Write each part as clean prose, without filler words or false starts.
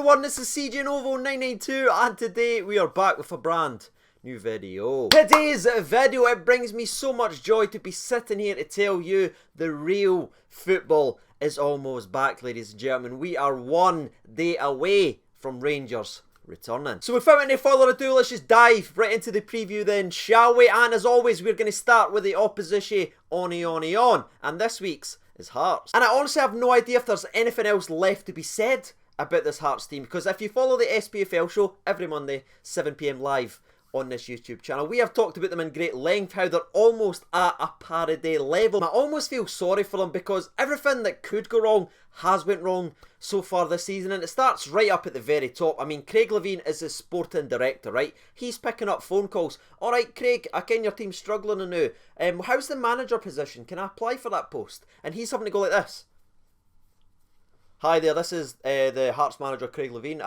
everyone, this is CJ Novo 992 and today we are back with a brand new video. Today's video, it brings me so much joy to be sitting here to tell you the real football is almost back, ladies and gentlemen. We are 1 day away from Rangers returning. So without any further ado, let's just dive right into the preview then, shall we? And as always, we're going to start with the opposition on. And this week's is Hearts. And I honestly have no idea if there's anything else left to be said about this Hearts team, because if you follow the SPFL show every Monday 7 PM live on this YouTube channel, we have talked about them in great length, how they're almost at a parity level. I almost feel sorry for them because everything that could go wrong has went wrong so far this season, and it starts right up at the very top. I mean, Craig Levein is the sporting director, right? He's picking up phone calls. Alright Craig, I ken your team's struggling now. How's the manager position? Can I apply for that post? And he's having to go like this. Hi there, this is the Hearts manager Craig Levein.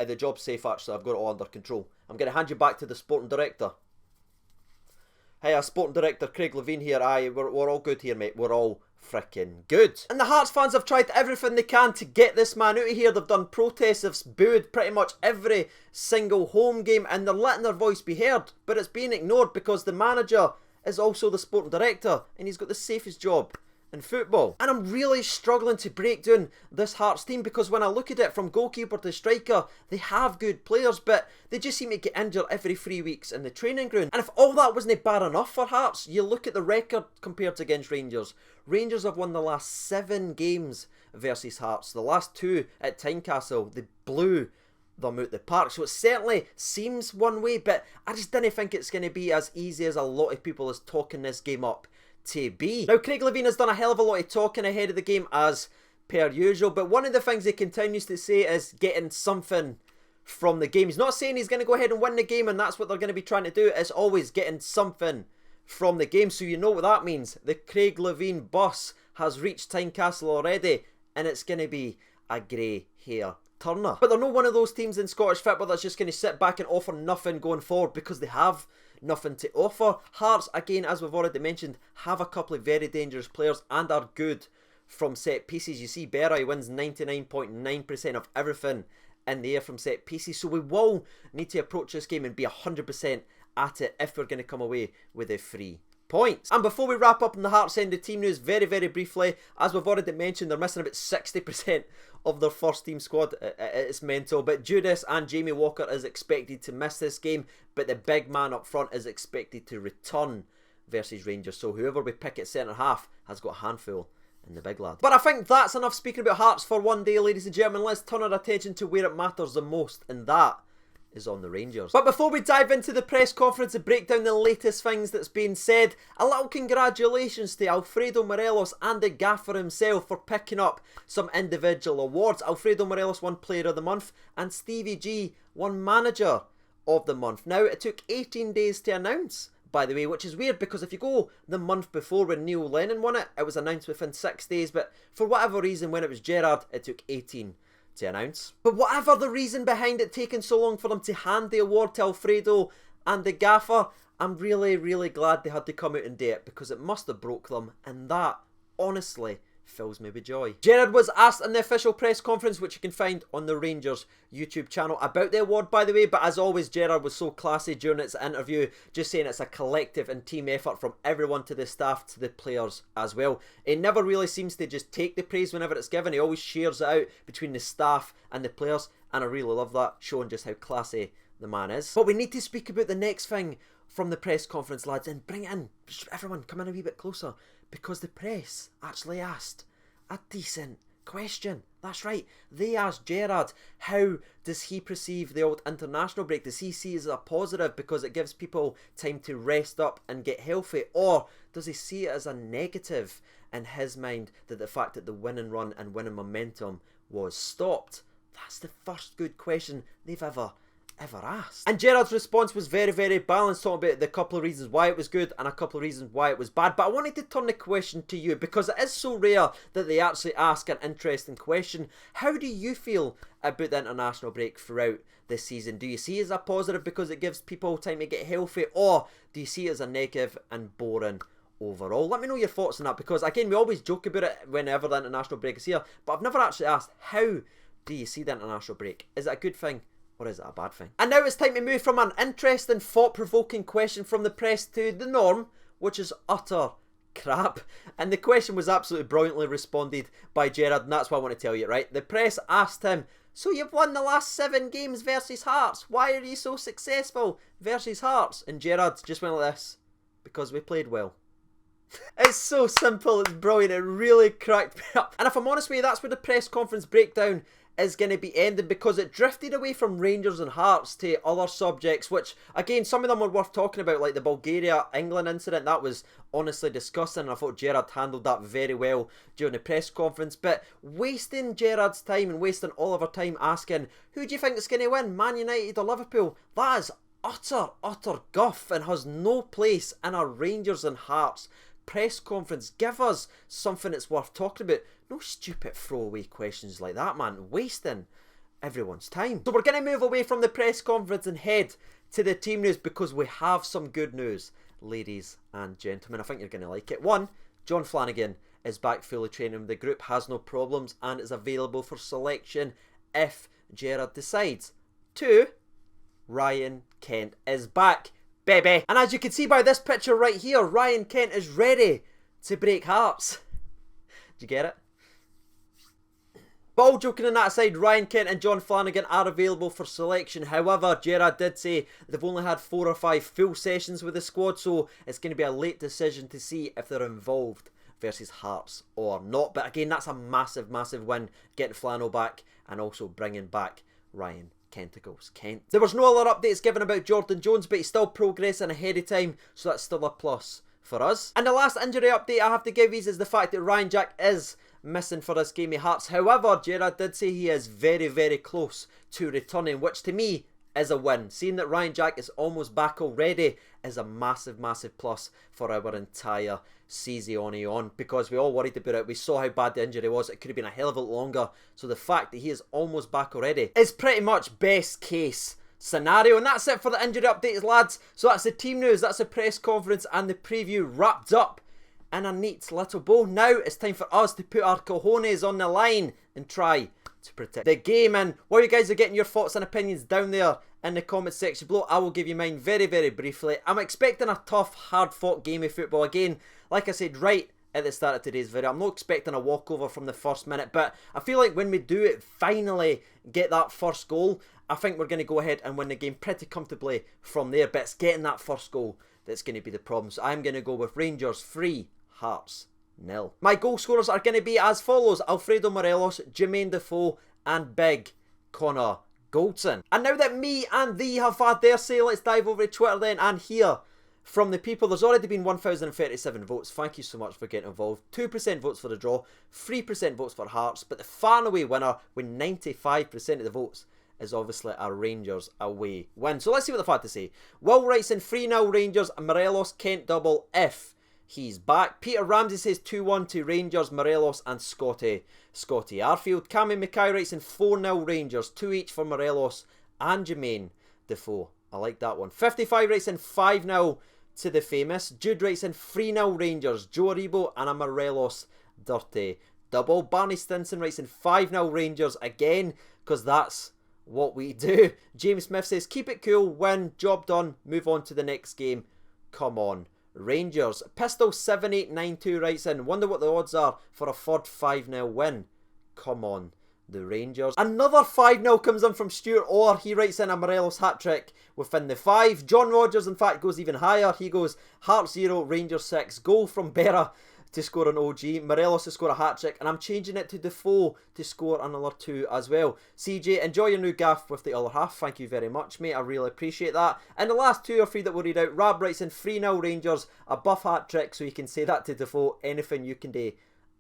The job's safe actually, I've got it all under control. I'm going to hand you back to the sporting director. Hey, sporting director Craig Levein here. We're all good here, mate. We're all freaking good. And the Hearts fans have tried everything they can to get this man out of here. They've done protests, they've booed pretty much every single home game, and they're letting their voice be heard. But it's being ignored because the manager is also the sporting director, and he's got the safest job in football. And I'm really struggling to break down this Hearts team, because when I look at it from goalkeeper to striker, they have good players, but they just seem to get injured every 3 weeks in the training ground. And if all that wasn't bad enough for Hearts, you look at the record compared to against Rangers. Rangers have won the last 7 games versus Hearts. The last 2 at Tynecastle, they blew them out the park. So it certainly seems one way, but I just didn't think it's going to be as easy as a lot of people is talking this game up to be. Now, Craig Levein has done a hell of a lot of talking ahead of the game as per usual, but one of the things he continues to say is getting something from the game. He's not saying he's going to go ahead and win the game and that's what they're going to be trying to do. It's always getting something from the game. So you know what that means. The Craig Levein bus has reached Tynecastle already, and it's going to be a grey hair turner. But they're not one of those teams in Scottish football that's just going to sit back and offer nothing going forward, because they have nothing to offer. Hearts, again, as we've already mentioned, have a couple of very dangerous players and are good from set pieces. You see Berra, he wins 99.9% of everything in the air from set pieces. So we will need to approach this game and be 100% at it if we're going to come away with a 3 points. And before we wrap up on the Hearts end of team news, very briefly, as we've already mentioned, they're missing about 60% of their first team squad. It's mental, but Judas and Jamie Walker is expected to miss this game, but the big man up front is expected to return versus Rangers. So whoever we pick at centre half has got a handful in the big lad. But I think that's enough speaking about Hearts for one day, ladies and gentlemen. Let's turn our attention to where it matters the most, and that is on the Rangers. But before we dive into the press conference and break down the latest things that's been said, a little congratulations to Alfredo Morelos and the gaffer himself for picking up some individual awards. Alfredo Morelos won Player of the Month and Stevie G won Manager of the Month. Now, it took 18 days to announce, by the way, which is weird because if you go the month before when Neil Lennon won it, it was announced within 6 days, but for whatever reason when it was Gerrard, it took 18 to announce. But whatever the reason behind it taking so long for them to hand the award to Alfredo and the gaffer, I'm really glad they had to come out and do it, because it must have broke them, and that honestly fills me with joy. Gerrard was asked in the official press conference, which you can find on the Rangers YouTube channel, about the award, by the way, but as always Gerrard was so classy during its interview, just saying it's a collective and team effort from everyone, to the staff, to the players as well. He never really seems to just take the praise whenever it's given. He always shares it out between the staff and the players, and I really love that, showing just how classy the man is. But we need to speak about the next thing from the press conference, lads, and bring it in. Everyone come in a wee bit closer, because the press actually asked a decent question. That's right, they asked Gerrard, how does he perceive the old international break? Does he see it as a positive because it gives people time to rest up and get healthy, or does he see it as a negative in his mind, that the fact that the winning run and winning momentum was stopped? That's the first good question they've ever asked. And Gerrard's response was very balanced, talking about the couple of reasons why it was good and a couple of reasons why it was bad. But I wanted to turn the question to you, because it is so rare that they actually ask an interesting question. How do you feel about the international break throughout this season? Do you see it as a positive because it gives people time to get healthy, or do you see it as a negative and boring overall? Let me know your thoughts on that, because again, we always joke about it whenever the international break is here, but I've never actually asked, how Do you see the international break? Is it a good thing? Or is it a bad thing? And now it's time to move from an interesting, thought-provoking question from the press to the norm, which is utter crap. And the question was absolutely brilliantly responded by Gerrard, and that's why I want to tell you, right? The press asked him, so you've won the last 7 games versus Hearts. Why are you so successful versus Hearts? And Gerrard just went like this, because we played well. It's so simple, it's brilliant, it really cracked me up. And if I'm honest with you, that's where the press conference breakdown is going to be ending, because it drifted away from Rangers and Hearts to other subjects, which again, some of them were worth talking about, like the Bulgaria-England incident. That was honestly disgusting, and I thought Gerrard handled that very well during the press conference. But wasting Gerrard's time and wasting all of our time asking, who do you think is going to win, Man United or Liverpool? That is utter guff and has no place in our Rangers and Hearts press conference. Give us something that's worth talking about. No stupid throwaway questions like that, man. Wasting everyone's time. So we're going to move away from the press conference and head to the team news, because we have some good news, ladies and gentlemen. I think you're going to like it. 1, Jon Flanagan is back fully training. The group has no problems and is available for selection if Gerrard decides. 2, Ryan Kent is back, baby. And as you can see by this picture right here, Ryan Kent is ready to break hearts. Do you get it? But all joking on that aside, Ryan Kent and Jon Flanagan are available for selection. However, Gerrard did say they've only had 4 or 5 full sessions with the squad, so it's going to be a late decision to see if they're involved versus Hearts or not. But again, that's a massive win, getting Flano back and also bringing back Ryan Kentigles Kent. There was no other updates given about Jordan Jones, but he's still progressing ahead of time, so that's still a plus for us. And the last injury update I have to give you is the fact that Ryan Jack is missing for this game of Hearts. However, Gerrard did say he is very close to returning, which to me is a win. Seeing that Ryan Jack is almost back already is a massive plus for our entire season on, because we all worried about it. We saw how bad the injury was. It could have been a hell of a lot longer. So the fact that he is almost back already is pretty much best case scenario. And that's it for the injury updates, lads. So that's the team news, that's the press conference and the preview wrapped up in a neat little bow. Now it's time for us to put our cojones on the line and try to protect the game. And while you guys are getting your thoughts and opinions down there in the comment section below, I will give you mine very briefly. I'm expecting a tough, hard-fought game of football. Again, like I said right at the start of today's video, I'm not expecting a walkover from the first minute, but I feel like when we do it, finally get that first goal, I think we're going to go ahead and win the game pretty comfortably from there. But it's getting that first goal that's going to be the problem. So I'm going to go with Rangers 3, Hearts 0. My goal scorers are going to be as follows: Alfredo Morelos, Jermaine Defoe and Big Connor Goldson. And now that me and thee have had their say, let's dive over to Twitter then and hear from the people. There's already been 1,037 votes. Thank you so much for getting involved. 2% votes for the draw, 3% votes for Hearts, but the far and away winner with 95% of the votes is obviously a Rangers away win. So let's see what they've had to say. Will writes in 3-0 Rangers, Morelos Kent double if he's back. Peter Ramsey says 2-1 to Rangers, Morelos and Scotty Arfield. Cammy Mackay writes in 4-0 Rangers, 2 each for Morelos and Jermaine Defoe. I like that one. 55 writes in 5-0 to the famous. Jude writes in 3-0 Rangers, Joe Aribo and a Morelos dirty double. Barney Stinson writes in 5-0 Rangers again, because that's what we do. James Smith says keep it cool, win, job done, move on to the next game. Come on, Rangers. Pistol 7892 writes in, wonder what the odds are for a third 5-0 win. Come on, the Rangers. Another 5-0 comes in from Stuart Orr. He writes in a Morelos hat-trick within the 5. John Rogers in fact goes even higher. He goes Hearts 0, Rangers 6. Goal from Berra to score an OG. Morelos to score a hat-trick. And I'm changing it to Defoe to score another 2 as well. CJ, enjoy your new gaff with the other half. Thank you very much, mate. I really appreciate that. And the last 2 or 3 that we'll read out. Rab writes in 3-0 Rangers. A buff hat-trick, so you can say that to Defoe. Anything you can do,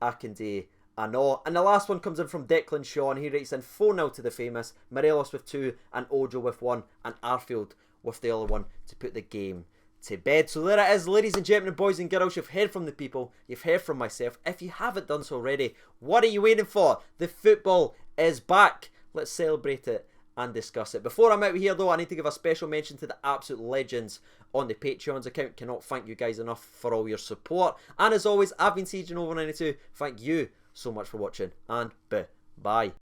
I can do. I know. And the last one comes in from Declan Shaw. He writes in 4-0 to the famous. Morelos with 2 and Ojo with 1 and Arfield with the other one to put the game to bed. So there it is, ladies and gentlemen, boys and girls. You've heard from the people, you've heard from myself. If you haven't done so already, what are you waiting for? The football is back. Let's celebrate it and discuss it. Before I'm out of here though, I need to give a special mention to the absolute legends on the Patreons account. Cannot thank you guys enough for all your support. And as always, I've been Siege Over 92. Thank you so much for watching, and bye.